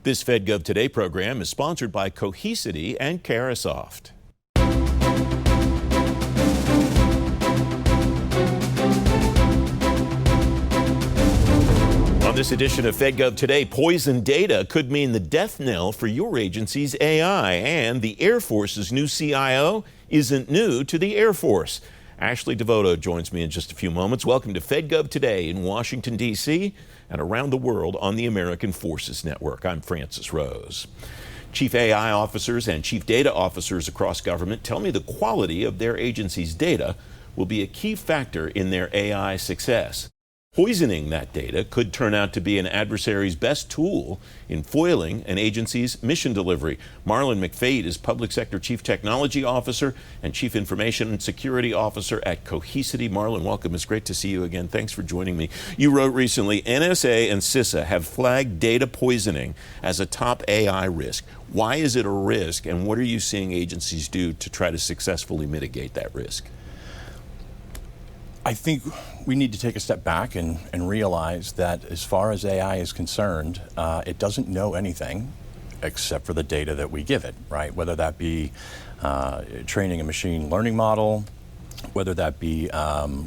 This FedGov Today program is sponsored by Cohesity and Carasoft. On this edition of FedGov Today, poison data could mean the death knell for your agency's AI, and the Air Force's new CIO isn't new to the Air Force. Ashley Devoto joins me in just a few moments. Welcome to FedGov Today in Washington, D.C. and around the world on the American Forces Network. I'm Francis Rose. Chief AI officers and chief data officers across government tell me the quality of their agency's data will be a key factor in their AI success. Poisoning that data could turn out to be an adversary's best tool in foiling an agency's mission delivery. Marlon McFade is Public Sector Chief Technology Officer and Chief Information and Security Officer at Cohesity. Marlon, welcome. It's great to see you again. Thanks for joining me. You wrote recently, NSA and CISA have flagged data poisoning as a top AI risk. Why is it a risk, and what are you seeing agencies do to try to successfully mitigate that risk? I think we need to take a step back and realize that as far as AI is concerned, it doesn't know anything except for the data that we give it, right? Whether that be training a machine learning model, whether that be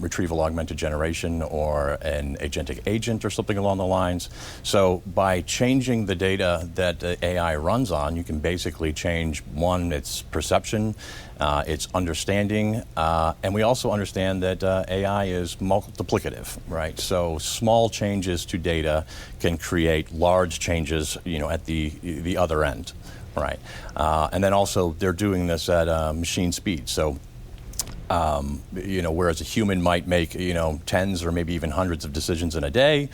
retrieval augmented generation or an agentic agent or something along the lines. So by changing the data that the AI runs on, you can basically change, one, its perception, its understanding, and we also understand that AI is multiplicative, right? So small changes to data can create large changes, at the other end, right? And then also they're doing this at machine speed. So whereas a human might make, tens or maybe even hundreds of decisions in a day,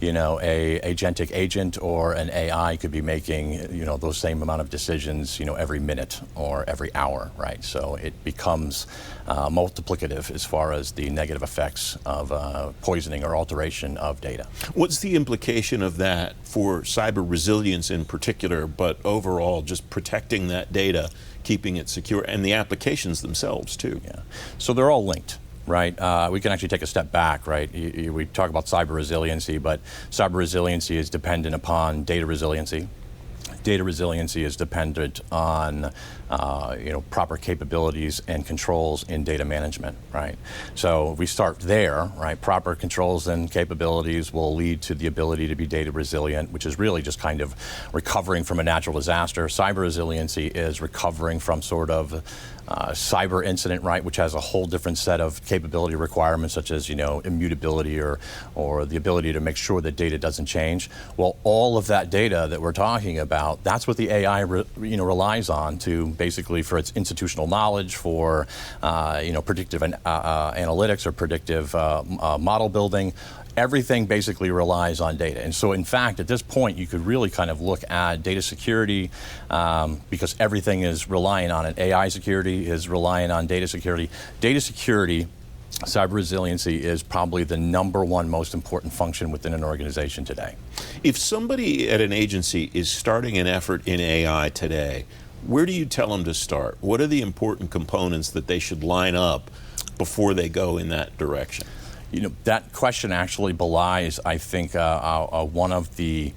a agentic agent or an AI could be making, those same amount of decisions, every minute or every hour, right? So it becomes multiplicative as far as the negative effects of poisoning or alteration of data. What's the implication of that for cyber resilience in particular, but overall just protecting that data, keeping it secure, and the applications themselves too? Yeah. So they're all linked, right? We can actually take a step back, right? We talk about cyber resiliency, but cyber resiliency is dependent upon data resiliency. Data resiliency is dependent on proper capabilities and controls in data management, right? So if we start there, right, proper controls and capabilities will lead to the ability to be data resilient, which is really just kind of recovering from a natural disaster. Cyber resiliency is recovering from sort of cyber incident, right, which has a whole different set of capability requirements, such as, immutability or the ability to make sure that data doesn't change. Well, all of that data that we're talking about, that's what the AI relies on to basically for its institutional knowledge, for predictive analytics or predictive model building. Everything basically relies on data. And so in fact, at this point, you could really kind of look at data security because everything is relying on it. AI security is relying on data security. Data security, cyber resiliency is probably the number one most important function within an organization today. If somebody at an agency is starting an effort in AI today, where do you tell them to start? What are the important components that they should line up before they go in that direction? That question actually belies, I think, one of the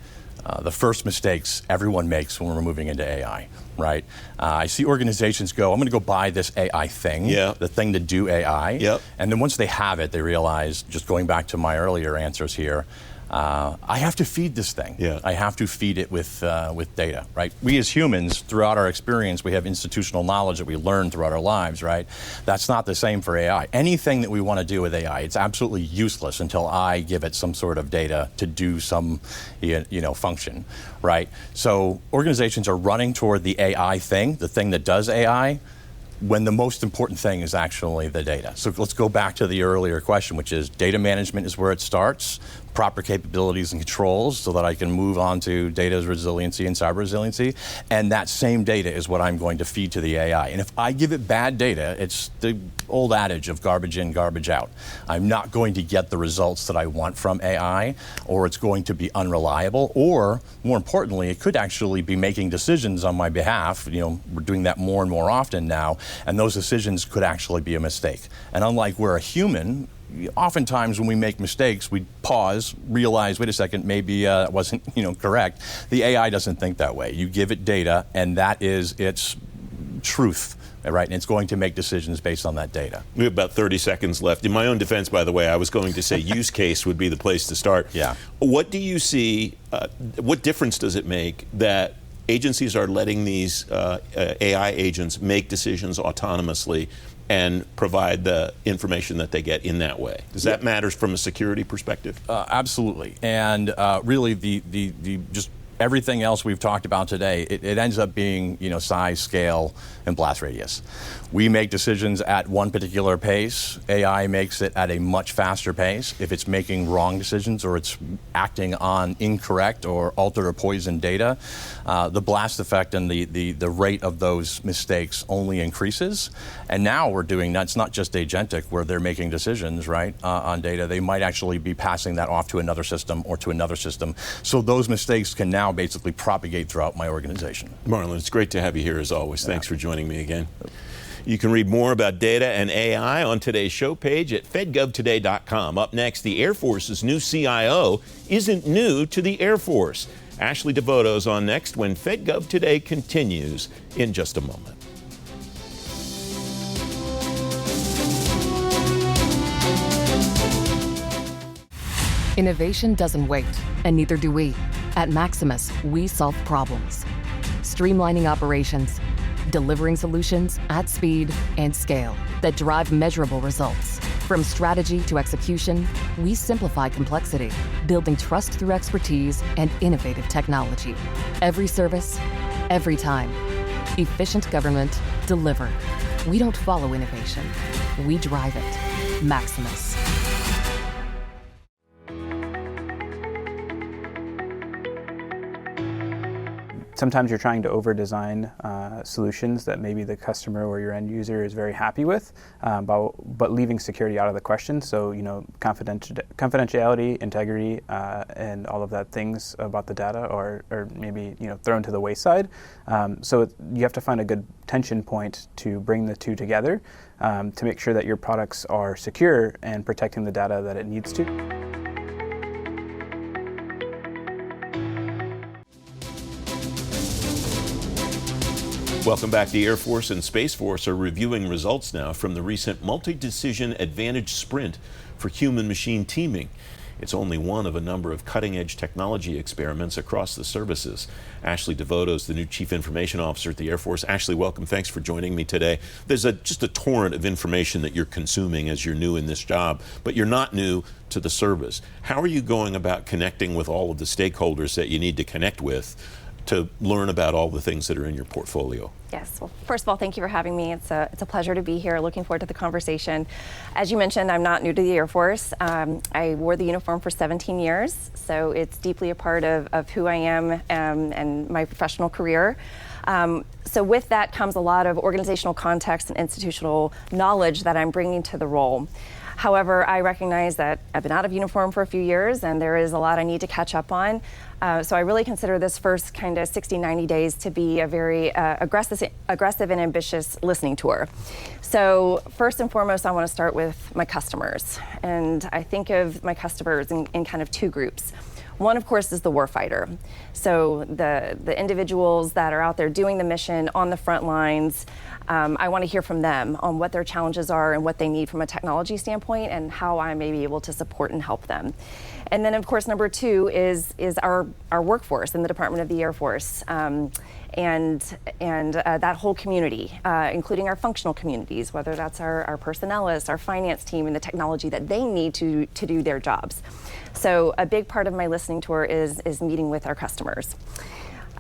first mistakes everyone makes when we're moving into AI, right? I see organizations go, I'm going to go buy this AI thing, the thing to do AI. And then once they have it, they realize, just going back to my earlier answers here, I have to feed this thing. I have to feed it with data, right? We as humans, throughout our experience, we have institutional knowledge that we learn throughout our lives, right? That's not the same for AI. Anything that we want to do with AI, it's absolutely useless until I give it some sort of data to do some, function, right? So organizations are running toward the AI thing, the thing that does AI, when the most important thing is actually the data. So let's go back to the earlier question, which is data management is where it starts, proper capabilities and controls so that I can move on to data resiliency and cyber resiliency. And that same data is what I'm going to feed to the AI. And if I give it bad data, it's the old adage of garbage in, garbage out. I'm not going to get the results that I want from AI, or it's going to be unreliable, or more importantly, it could actually be making decisions on my behalf. We're doing that more and more often now, and those decisions could actually be a mistake. And unlike where a human oftentimes when we make mistakes, we pause, realize, wait a second, maybe it wasn't correct. The AI doesn't think that way. You give it data, and that is its truth. Right, and it's going to make decisions based on that data. We have about 30 seconds left. In my own defense, by the way, I was going to say use case would be the place to start. Yeah. What do you see, what difference does it make that agencies are letting these AI agents make decisions autonomously and provide the information that they get in that way? Does that matter from a security perspective? Absolutely. And really the just everything else we've talked about today, it ends up being, size, scale, and blast radius. We make decisions at one particular pace. AI makes it at a much faster pace. If it's making wrong decisions or it's acting on incorrect or altered or poisoned data, the blast effect and the rate of those mistakes only increases. And now we're doing that. It's not just agentic where they're making decisions, right, on data. They might actually be passing that off to another system or to another system. So those mistakes can now basically propagate throughout my organization. Marlon, it's great to have you here as always. Thanks for joining me again. You can read more about data and AI on today's show page at fedgovtoday.com. Up next, the Air Force's new CIO isn't new to the Air Force. Ashley Devoto's on next when FedGov Today continues in just a moment. Innovation doesn't wait, and neither do we. At Maximus, we solve problems, streamlining operations, delivering solutions at speed and scale that drive measurable results. From strategy to execution, we simplify complexity, building trust through expertise and innovative technology. Every service, every time. Efficient government delivered. We don't follow innovation, we drive it. Maximus. Sometimes you're trying to over-design solutions that maybe the customer or your end user is very happy with, but leaving security out of the question. So, confidentiality, integrity, and all of that things about the data are maybe thrown to the wayside. So you have to find a good tension point to bring the two together to make sure that your products are secure and protecting the data that it needs to. Welcome back. The Air Force and Space Force are reviewing results now from the recent multi-decision advantage sprint for human-machine teaming. It's only one of a number of cutting-edge technology experiments across the services. Ashley Devoto is the new Chief Information Officer at the Air Force. Ashley, welcome. Thanks for joining me today. There's just a torrent of information that you're consuming as you're new in this job, but you're not new to the service. How are you going about connecting with all of the stakeholders that you need to connect with to learn about all the things that are in your portfolio? Yes, well, first of all, thank you for having me. It's a pleasure to be here. Looking forward to the conversation. As you mentioned, I'm not new to the Air Force. I wore the uniform for 17 years, so it's deeply a part of who I am and my professional career. So with that comes a lot of organizational context and institutional knowledge that I'm bringing to the role. However, I recognize that I've been out of uniform for a few years and there is a lot I need to catch up on. So I really consider this first kind of 60, 90 days to be a very aggressive and ambitious listening tour. So first and foremost, I want to start with my customers. And I think of my customers in kind of two groups. One, of course, is the warfighter. So the individuals that are out there doing the mission on the front lines, I want to hear from them on what their challenges are and what they need from a technology standpoint and how I may be able to support and help them. And then, of course, number two is our workforce in the Department of the Air Force. And that whole community, including our functional communities, whether that's our personnelists, our finance team, and the technology that they need to do their jobs. So a big part of my listening tour is meeting with our customers.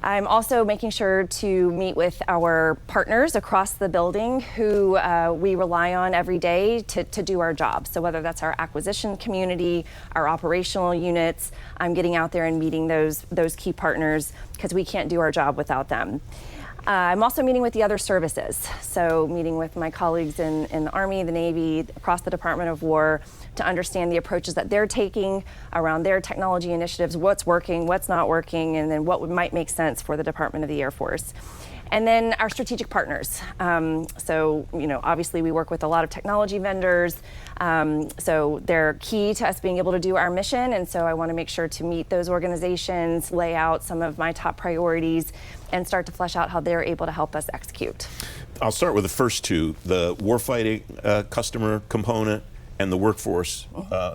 I'm also making sure to meet with our partners across the building who we rely on every day to do our job. So whether that's our acquisition community, our operational units, I'm getting out there and meeting those key partners because we can't do our job without them. I'm also meeting with the other services. So meeting with my colleagues in the Army, the Navy, across the Department of War to understand the approaches that they're taking around their technology initiatives, what's working, what's not working, and then what might make sense for the Department of the Air Force. And then our strategic partners. So, obviously we work with a lot of technology vendors. So they're key to us being able to do our mission. And so I want to make sure to meet those organizations, lay out some of my top priorities, and start to flesh out how they're able to help us execute. I'll start with the first two, the warfighting customer component and the workforce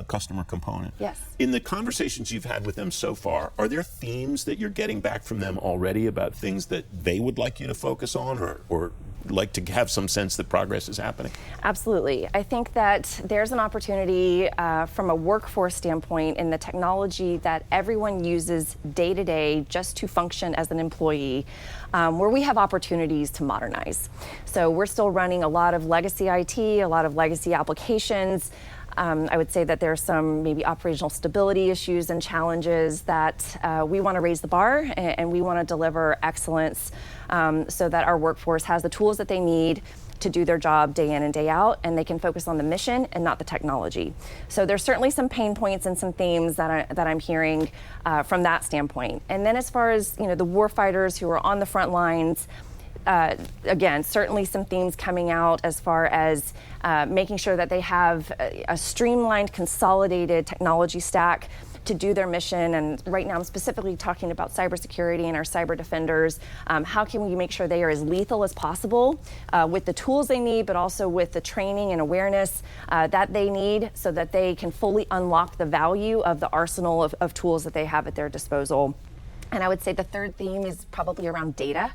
customer component. Yes. In the conversations you've had with them so far, are there themes that you're getting back from them already about things that they would like you to focus on or like to have some sense that progress is happening? Absolutely. I think that there's an opportunity from a workforce standpoint in the technology that everyone uses day to day just to function as an employee, where we have opportunities to modernize. So we're still running a lot of legacy IT, a lot of legacy applications. I would say that there are some maybe operational stability issues and challenges that we want to raise the bar and we want to deliver excellence so that our workforce has the tools that they need to do their job day in and day out, and they can focus on the mission and not the technology. So there's certainly some pain points and some themes that I'm hearing from that standpoint. And then as far as the warfighters who are on the front lines, again, certainly some themes coming out as far as making sure that they have a streamlined, consolidated technology stack to do their mission. And right now I'm specifically talking about cybersecurity and our cyber defenders. How can we make sure they are as lethal as possible with the tools they need, but also with the training and awareness that they need so that they can fully unlock the value of the arsenal of tools that they have at their disposal. And I would say the third theme is probably around data.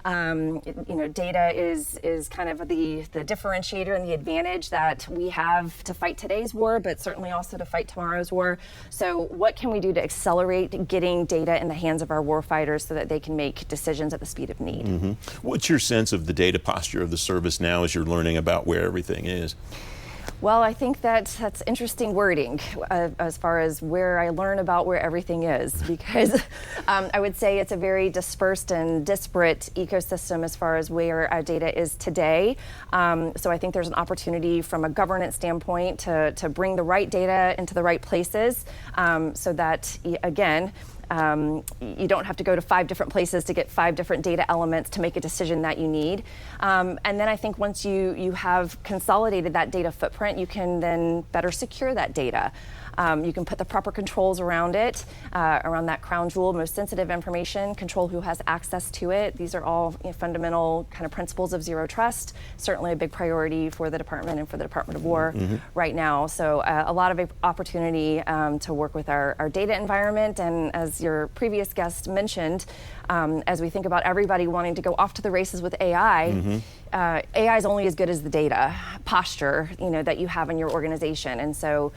Data is kind of the differentiator and the advantage that we have to fight today's war, but certainly also to fight tomorrow's war. So what can we do to accelerate getting data in the hands of our warfighters so that they can make decisions at the speed of need? What's your sense of the data posture of the service now as you're learning about where everything is? Well, I think that's interesting wording as far as where I learn about where everything is, because I would say it's a very dispersed and disparate ecosystem as far as where our data is today. So I think there's an opportunity from a governance standpoint to bring the right data into the right places so that, again, you don't have to go to 5 different places to get 5 different data elements to make a decision that you need. And then I think once you have consolidated that data footprint, you can then better secure that data. You can put the proper controls around it, around that crown jewel, most sensitive information, control who has access to it. These are all fundamental kind of principles of zero trust, certainly a big priority for the department and for the Department of War right now. So a lot of opportunity to work with our data environment. And as your previous guest mentioned, as we think about everybody wanting to go off to the races with AI, AI is only as good as the data posture, that you have in your organization. And so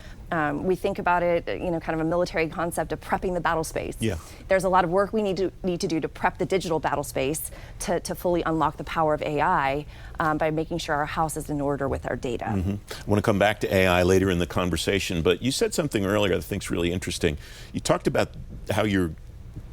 we think about it, kind of a military concept of prepping the battle space. Yeah. There's a lot of work we need to do to prep the digital battle space to fully unlock the power of AI by making sure our house is in order with our data. I want to come back to AI later in the conversation, but you said something earlier that I think is really interesting. You talked about how you're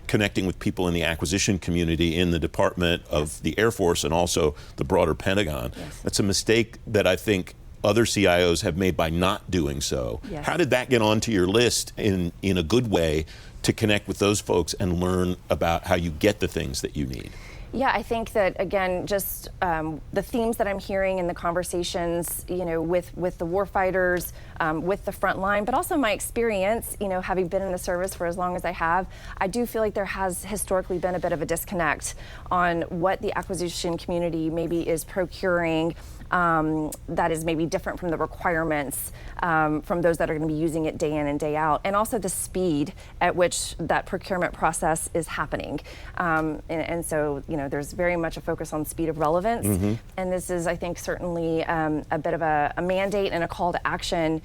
connecting with people in the acquisition community in the Department of the Air Force and also the broader Pentagon. Yes. That's a mistake that I think other CIOs have made by not doing so. Yes. How did that get onto your list in a good way to connect with those folks and learn about how you get the things that you need? Yeah, I think that, again, just the themes that I'm hearing in the conversations, with the warfighters, with the front line, but also my experience, having been in the service for as long as I have, I do feel like there has historically been a bit of a disconnect on what the acquisition community maybe is procuring that is maybe different from the requirements from those that are going to be using it day in and day out, and also the speed at which that procurement process is happening. And so, there's very much a focus on speed of relevance. And this is, I think, certainly a bit of a mandate and a call to action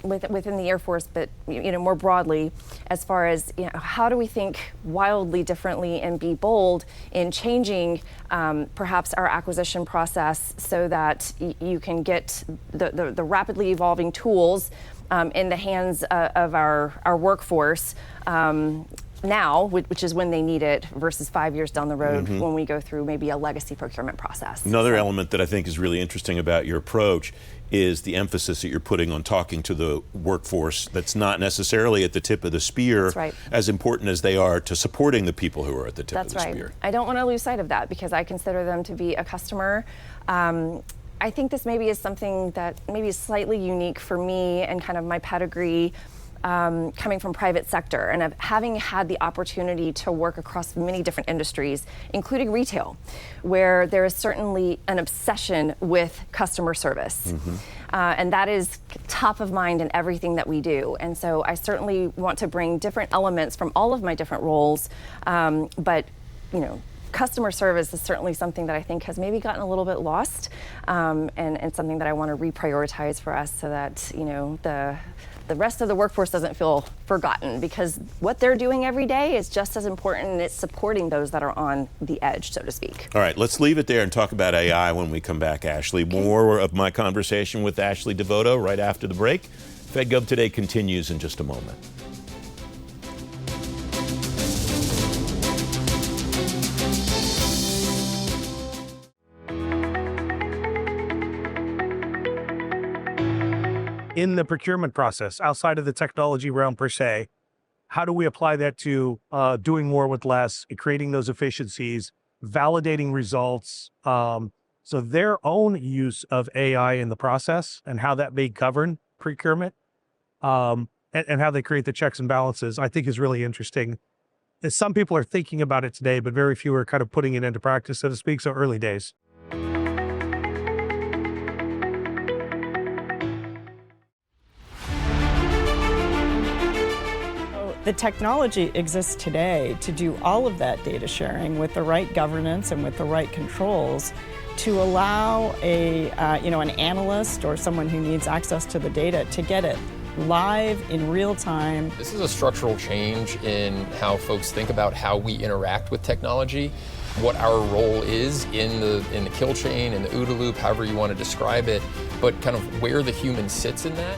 within the Air Force, but more broadly, as far as how do we think wildly differently and be bold in changing perhaps our acquisition process so that you can get the rapidly evolving tools in the hands of our workforce now, which is when they need it, versus 5 years down the road when we go through maybe a legacy procurement process. Another element that I think is really interesting about your approach is the emphasis that you're putting on talking to the workforce that's not necessarily at the tip of the spear, That's right. as important as they are to supporting the people who are at the tip That's of the right. spear. I don't want to lose sight of that because I consider them to be a customer. I think this maybe is something that maybe is slightly unique for me and kind of my pedigree coming from private sector and of having had the opportunity to work across many different industries, including retail, where there is certainly an obsession with customer service. And that is top of mind in everything that we do. And so I certainly want to bring different elements from all of my different roles, but customer service is certainly something that I think has maybe gotten a little bit lost, and something that I want to reprioritize for us so that the rest of the workforce doesn't feel forgotten, because what they're doing every day is just as important, and it's supporting those that are on the edge, so to speak. All right, let's leave it there and talk about AI when we come back, Ashley. More of my conversation with Ashley Devoto right after the break. FedGov Today continues in just a moment. In the procurement process, outside of the technology realm per se, how do we apply that to doing more with less, creating those efficiencies, validating results, so their own use of AI in the process and how that may govern procurement, and how they create the checks and balances, I think is really interesting. And some people are thinking about it today, but very few are kind of putting it into practice, so to speak, so early days. The technology exists today to do all of that data sharing with the right governance and with the right controls to allow an analyst or someone who needs access to the data to get it live in real time. This is a structural change in how folks think about how we interact with technology, what our role is in the kill chain, in the OODA loop, however you want to describe it, but kind of where the human sits in that.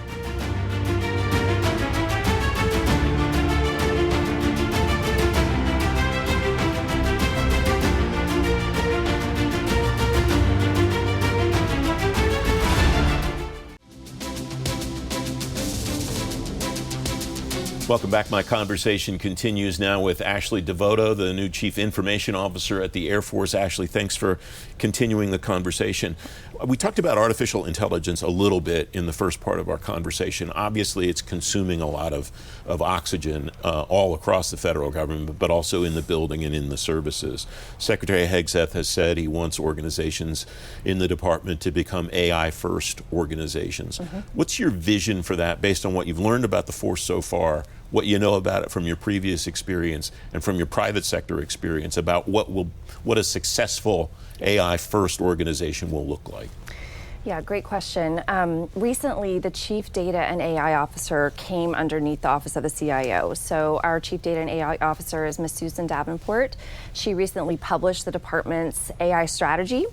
Welcome back. My conversation continues now with Ashley Devoto, the new Chief Information Officer at the Air Force. Ashley, thanks for continuing the conversation. We talked about artificial intelligence a little bit in the first part of our conversation. Obviously, it's consuming a lot of oxygen all across the federal government, but also in the building and in the services. Secretary Hegseth has said he wants organizations in the department to become AI-first organizations. What's your vision for that based on what you've learned about the force so far, what you know about it from your previous experience and from your private sector experience about what a successful AI-first organization will look like? Yeah, great question. Recently, the Chief Data and AI Officer came underneath the Office of the CIO. So our Chief Data and AI Officer is Ms. Susan Davenport. She recently published the department's AI strategy.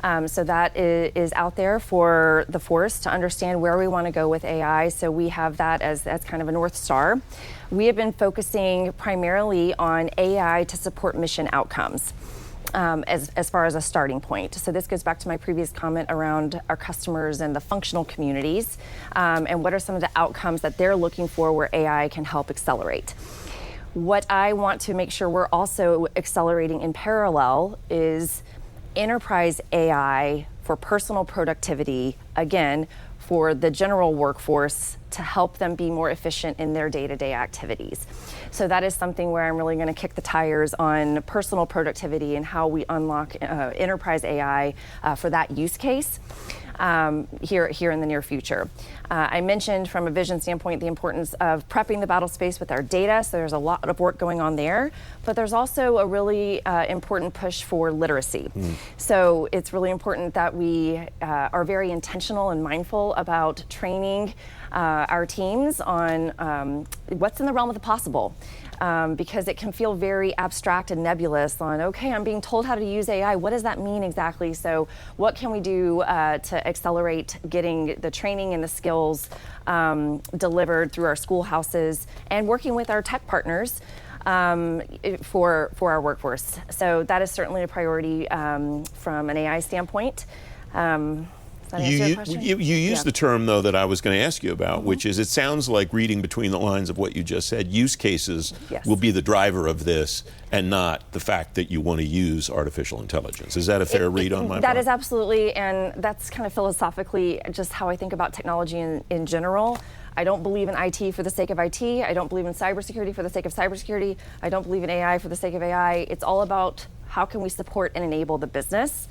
So that is out there for the force to understand where we want to go with AI. So we have that as kind of a North Star. We have been focusing primarily on AI to support mission outcomes. As far as a starting point. So this goes back to my previous comment around our customers and the functional communities, and what are some of the outcomes that they're looking for where AI can help accelerate. What I want to make sure we're also accelerating in parallel is enterprise AI for personal productivity, again, for the general workforce to help them be more efficient in their day-to-day activities. So that is something where I'm really going to kick the tires on personal productivity and how we unlock enterprise AI for that use case here in the near future. I mentioned from a vision standpoint the importance of prepping the battle space with our data, so there's a lot of work going on there, but there's also a really important push for literacy. So it's really important that we are very intentional and mindful about training our teams on what's in the realm of the possible. Because it can feel very abstract and nebulous on, okay, I'm being told how to use AI. What does that mean exactly? So what can we do to accelerate getting the training and the skills delivered through our schoolhouses and working with our tech partners for our workforce. So that is certainly a priority from an AI standpoint. Does that answer your question? You used the term, though, that I was going to ask you about, which is, it sounds like, reading between the lines of what you just said, use cases will be the driver of this and not the fact that you want to use artificial intelligence. Is that a fair read on my part? That is absolutely, and that's kind of philosophically just how I think about technology in general. I don't believe in IT for the sake of IT. I don't believe in cybersecurity for the sake of cybersecurity. I don't believe in AI for the sake of AI. It's all about how can we support and enable the business.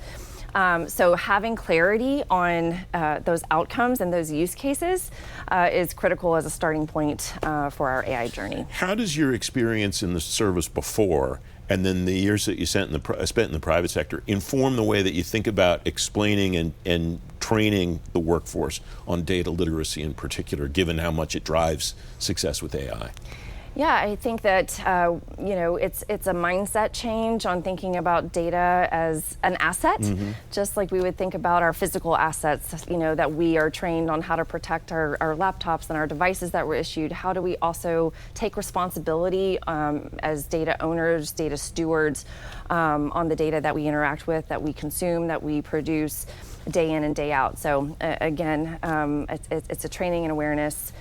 So having clarity on those outcomes and those use cases is critical as a starting point for our AI journey. How does your experience in the service before and then the years that you spent in the private sector inform the way that you think about explaining and training the workforce on data literacy in particular, given how much it drives success with AI? Yeah, I think that it's a mindset change on thinking about data as an asset, just like we would think about our physical assets. That we are trained on how to protect our laptops and our devices that were issued. How do we also take responsibility as data owners, data stewards on the data that we interact with, that we consume, that we produce day in and day out. So again, it's a training and awareness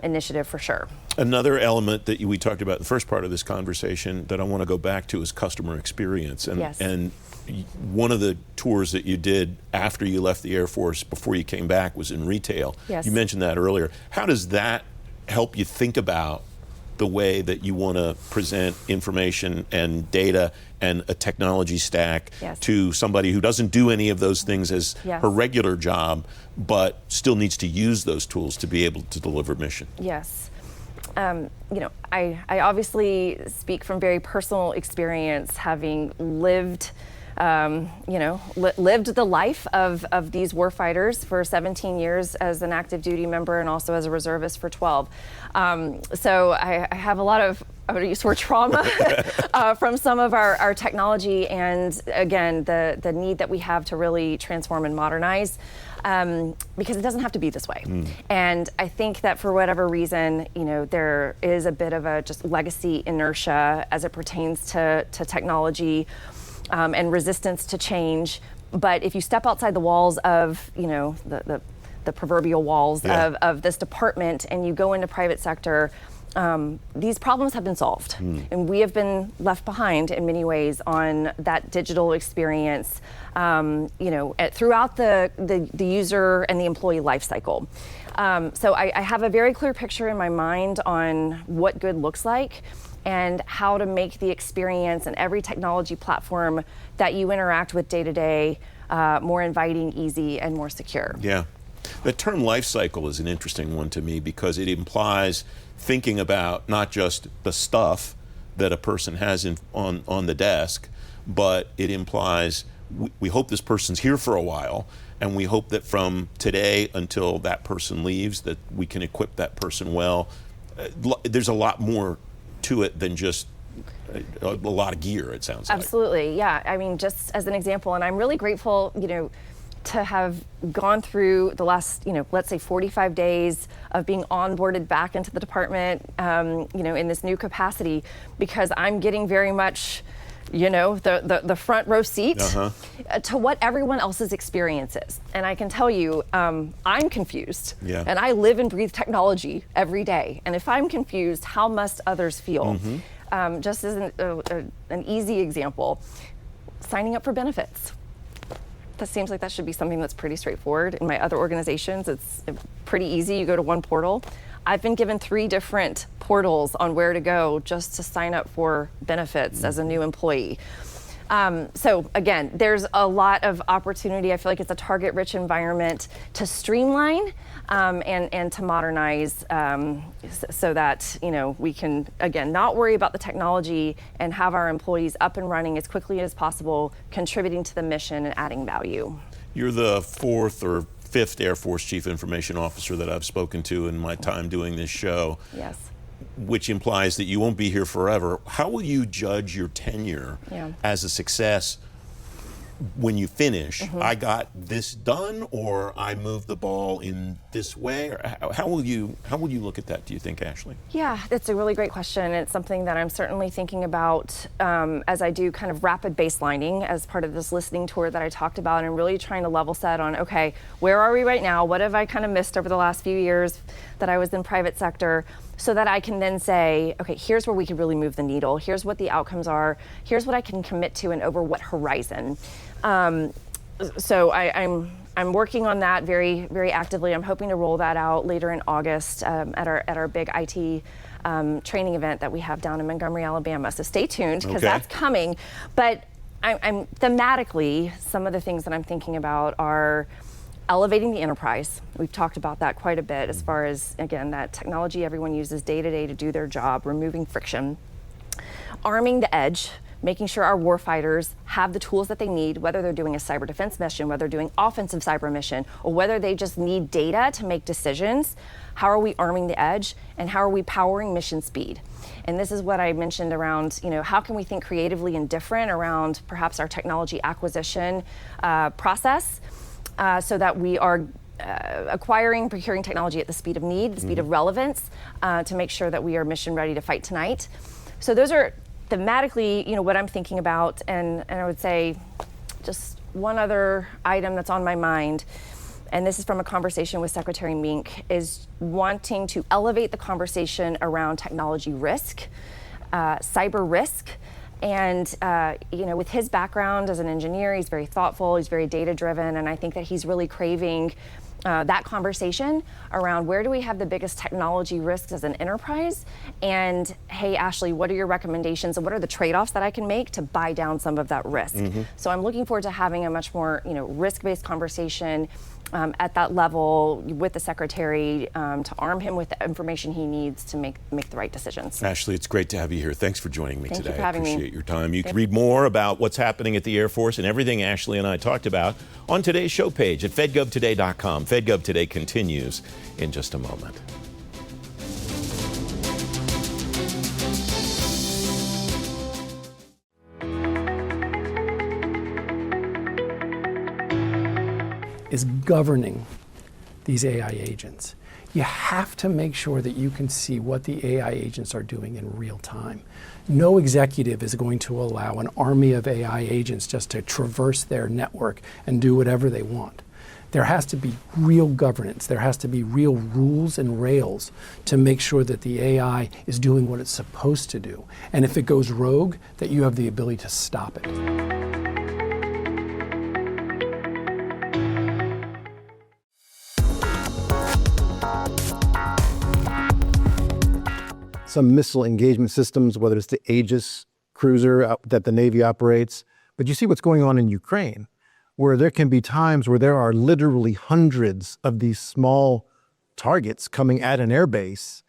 initiative for sure. Another element that we talked about in the first part of this conversation that I want to go back to is customer experience. And one of the tours that you did after you left the Air Force, before you came back, was in retail. Yes. You mentioned that earlier. How does that help you think about the way that you want to present information and data and a technology stack to somebody who doesn't do any of those things as her regular job, but still needs to use those tools to be able to deliver mission? Yes. I obviously speak from very personal experience, having lived lived the life of these warfighters for 17 years as an active duty member and also as a reservist for 12. So I have a lot of, I'm going to use the word trauma from some of our technology, and again, the need that we have to really transform and modernize. Because it doesn't have to be this way. And I think that for whatever reason, there is a bit of a just legacy inertia as it pertains to technology and resistance to change. But if you step outside the walls of, the proverbial walls of this department and you go into private sector, these problems have been solved. And we have been left behind in many ways on that digital experience, throughout the user and the employee life cycle. So I have a very clear picture in my mind on what good looks like and how to make the experience and every technology platform that you interact with day to day more inviting, easy, and more secure. Yeah. The term life cycle is an interesting one to me because it implies thinking about not just the stuff that a person has on the desk, but it implies we hope this person's here for a while, and we hope that from today until that person leaves that we can equip that person well. There's a lot more to it than just a lot of gear, it sounds like. Absolutely, yeah. I mean, just as an example, and I'm really grateful, to have gone through the last, let's say 45 days of being onboarded back into the department, in this new capacity, because I'm getting very much, the front row seat to what everyone else's experience is. And I can tell you, I'm confused. Yeah. And I live and breathe technology every day. And if I'm confused, how must others feel? Just as an easy example, signing up for benefits. That seems like that should be something that's pretty straightforward. In my other organizations, it's pretty easy. You go to one portal. I've been given 3 different portals on where to go just to sign up for benefits as a new employee. So again, there's a lot of opportunity. I feel like it's a target-rich environment to streamline and to modernize so that we can, again, not worry about the technology and have our employees up and running as quickly as possible, contributing to the mission and adding value. You're the 4th or 5th Air Force Chief Information Officer that I've spoken to in my time doing this show. Yes. Which implies that you won't be here forever. How will you judge your tenure as a success when you finish, I got this done, or I moved the ball in this way? Or how will you look at that, do you think, Ashley? Yeah, that's a really great question. It's something that I'm certainly thinking about as I do kind of rapid baselining as part of this listening tour that I talked about, and really trying to level set on, okay, where are we right now? What have I kind of missed over the last few years that I was in private sector? So that I can then say, okay, here's where we could really move the needle. Here's what the outcomes are. Here's what I can commit to and over what horizon. So I'm working on that very, very actively. I'm hoping to roll that out later in August at our big IT training event that we have down in Montgomery, Alabama. So stay tuned, because that's coming. But I'm thematically, some of the things that I'm thinking about are elevating the enterprise. We've talked about that quite a bit as far as, again, that technology everyone uses day to day to do their job, removing friction. Arming the edge, making sure our warfighters have the tools that they need, whether they're doing a cyber defense mission, whether they're doing offensive cyber mission, or whether they just need data to make decisions. How are we arming the edge, and how are we powering mission speed? And this is what I mentioned around, how can we think creatively and different around perhaps our technology acquisition process, so that we are acquiring, procuring technology at the speed of need, the speed of relevance, to make sure that we are mission ready to fight tonight. So those are thematically, what I'm thinking about. And I would say just one other item that's on my mind, and this is from a conversation with Secretary Mink, is wanting to elevate the conversation around technology risk, cyber risk. And, with his background as an engineer, he's very thoughtful, he's very data-driven, and I think that he's really craving that conversation around where do we have the biggest technology risks as an enterprise, and hey, Ashley, what are your recommendations and what are the trade-offs that I can make to buy down some of that risk? So I'm looking forward to having a much more, risk-based conversation at that level with the Secretary to arm him with the information he needs to make the right decisions. Ashley, it's great to have you here. Thanks for joining me today. Thank you for having me. I appreciate your time. You can read more about what's happening at the Air Force and everything Ashley and I talked about on today's show page at fedgovtoday.com. FedGov Today continues in just a moment. Is governing these AI agents. You have to make sure that you can see what the AI agents are doing in real time. No executive is going to allow an army of AI agents just to traverse their network and do whatever they want. There has to be real governance. There has to be real rules and rails to make sure that the AI is doing what it's supposed to do. And if it goes rogue, that you have the ability to stop it. Some missile engagement systems, whether it's the Aegis cruiser that the Navy operates. But you see what's going on in Ukraine, where there can be times where there are literally hundreds of these small targets coming at an airbase.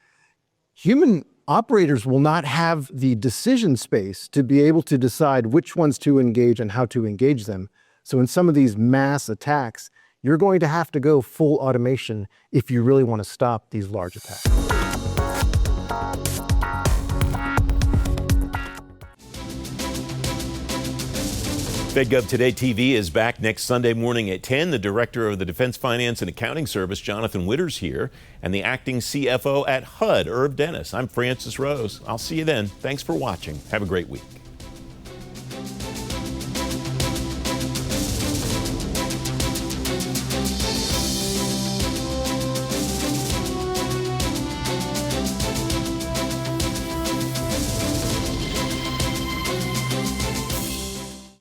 Human operators will not have the decision space to be able to decide which ones to engage and how to engage them. So in some of these mass attacks, you're going to have to go full automation if you really want to stop these large attacks. FedGov Today TV is back next Sunday morning at 10. The director of the Defense Finance and Accounting Service, Jonathan Witter's here, and the acting CFO at HUD, Irv Dennis. I'm Francis Rose. I'll see you then. Thanks for watching. Have a great week.